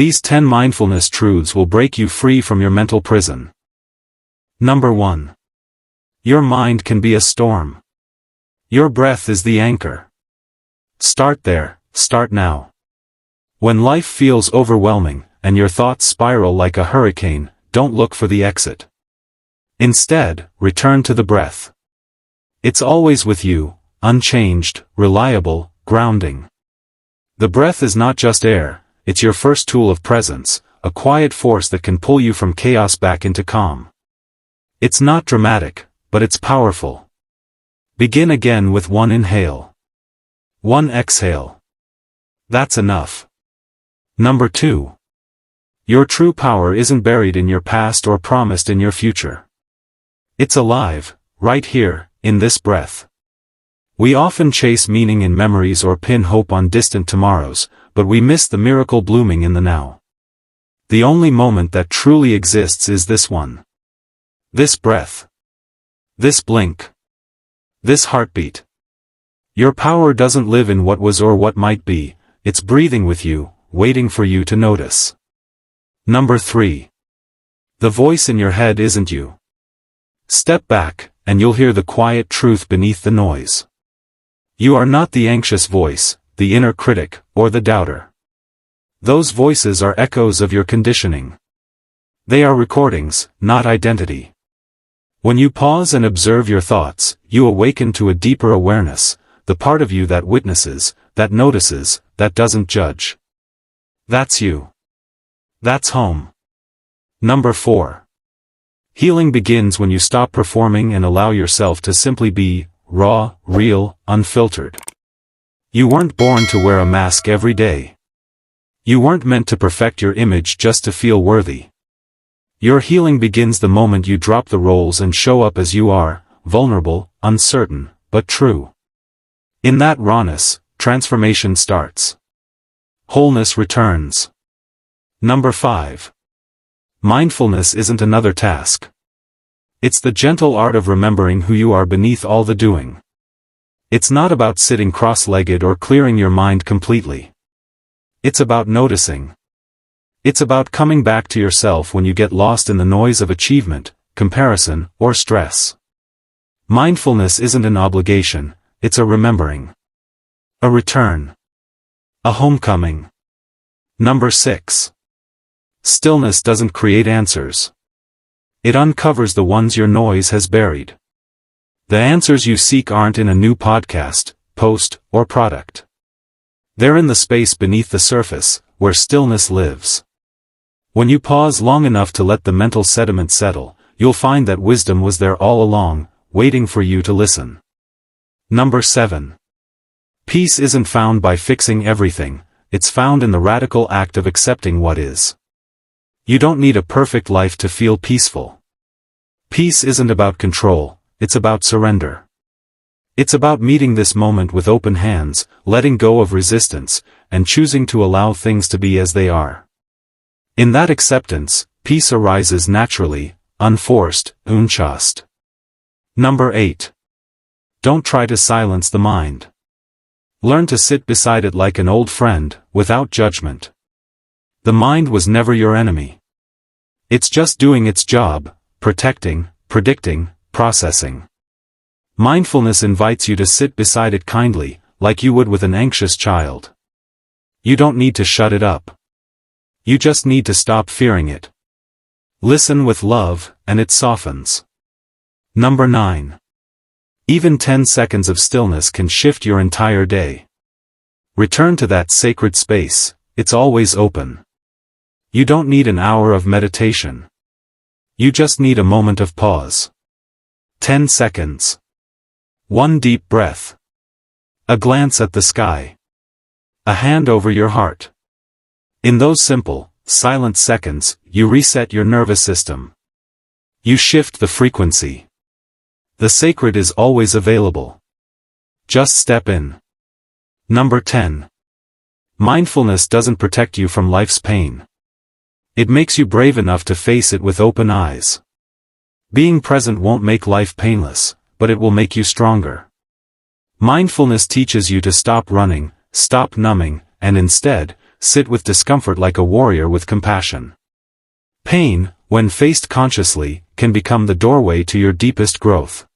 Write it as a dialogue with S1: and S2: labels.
S1: These 10 mindfulness truths will break you free from your mental prison. Number 1. Your mind can be a storm. Your breath is the anchor. Start there, start now. When life feels overwhelming, and your thoughts spiral like a hurricane, don't look for the exit. Instead, return to the breath. It's always with you, unchanged, reliable, grounding. The breath is not just air, it's your first tool of presence, a quiet force that can pull you from chaos back into calm. It's not dramatic, but it's powerful. Begin again with 1 inhale. 1 exhale. That's enough. Number 2. Your true power isn't buried in your past or promised in your future. It's alive, right here, in this breath. We often chase meaning in memories or pin hope on distant tomorrows, but we miss the miracle blooming in the now. The only moment that truly exists is this one. This breath. This blink. This heartbeat. Your power doesn't live in what was or what might be, it's breathing with you, waiting for you to notice. Number 3. The voice in your head isn't you. Step back, and you'll hear the quiet truth beneath the noise. You are not the anxious voice, the inner critic, or the doubter. Those voices are echoes of your conditioning. They are recordings, not identity. When you pause and observe your thoughts, you awaken to a deeper awareness, the part of you that witnesses, that notices, that doesn't judge. That's you. That's home. Number 4. Healing begins when you stop performing and allow yourself to simply be, raw, real, unfiltered. You weren't born to wear a mask every day. You weren't meant to perfect your image just to feel worthy. Your healing begins the moment you drop the roles and show up as you are, vulnerable, uncertain, but true. In that rawness, transformation starts. Wholeness returns. Number 5. Mindfulness isn't another task. It's the gentle art of remembering who you are beneath all the doing. It's not about sitting cross-legged or clearing your mind completely. It's about noticing. It's about coming back to yourself when you get lost in the noise of achievement, comparison, or stress. Mindfulness isn't an obligation, it's a remembering. A return. A homecoming. Number 6. Stillness doesn't create answers. It uncovers the ones your noise has buried. The answers you seek aren't in a new podcast, post, or product. They're in the space beneath the surface, where stillness lives. When you pause long enough to let the mental sediment settle, you'll find that wisdom was there all along, waiting for you to listen. Number 7. Peace isn't found by fixing everything, it's found in the radical act of accepting what is. You don't need a perfect life to feel peaceful. Peace isn't about control, it's about surrender. It's about meeting this moment with open hands, letting go of resistance, and choosing to allow things to be as they are. In that acceptance, peace arises naturally, unforced, unchaste. Number 8. Don't try to silence the mind. Learn to sit beside it like an old friend, without judgment. The mind was never your enemy. It's just doing its job, protecting, predicting, processing. Mindfulness invites you to sit beside it kindly, like you would with an anxious child. You don't need to shut it up. You just need to stop fearing it. Listen with love, and it softens. Number 9. Even 10 seconds of stillness can shift your entire day. Return to that sacred space, it's always open. You don't need an hour of meditation. You just need a moment of pause. 10 seconds. One deep breath. A glance at the sky. A hand over your heart. In those simple, silent seconds, you reset your nervous system. You shift the frequency. The sacred is always available. Just step in. Number 10. Mindfulness doesn't protect you from life's pain. It makes you brave enough to face it with open eyes. Being present won't make life painless, but it will make you stronger. Mindfulness teaches you to stop running, stop numbing, and instead, sit with discomfort like a warrior with compassion. Pain, when faced consciously, can become the doorway to your deepest growth.